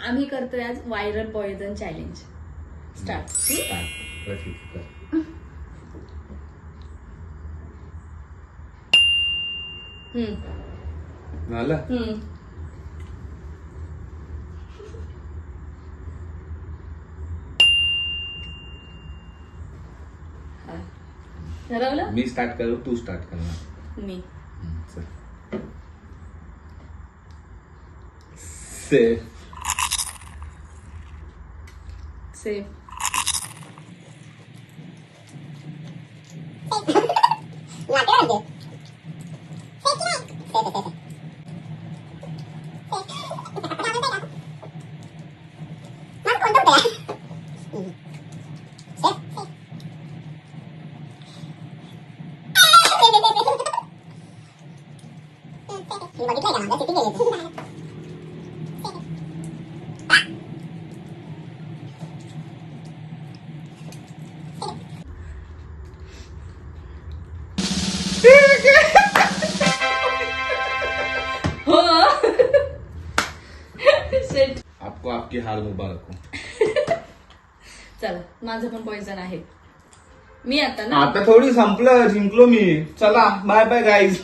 आम्ही करतोय आज व्हायरल पॉइझन चॅलेंज. स्टार्ट. झालं. ठरवलं. मी स्टार्ट करू तू स्टार्ट करणार. मी सेफ. सेफ. हो. Shit. आपको आपकी हार मुबारक हो. चला माझं पण पॉइझन आहे. मी आता ना आता थोडी संपलं जिंकलो मी. चला बाय बाय गाईज.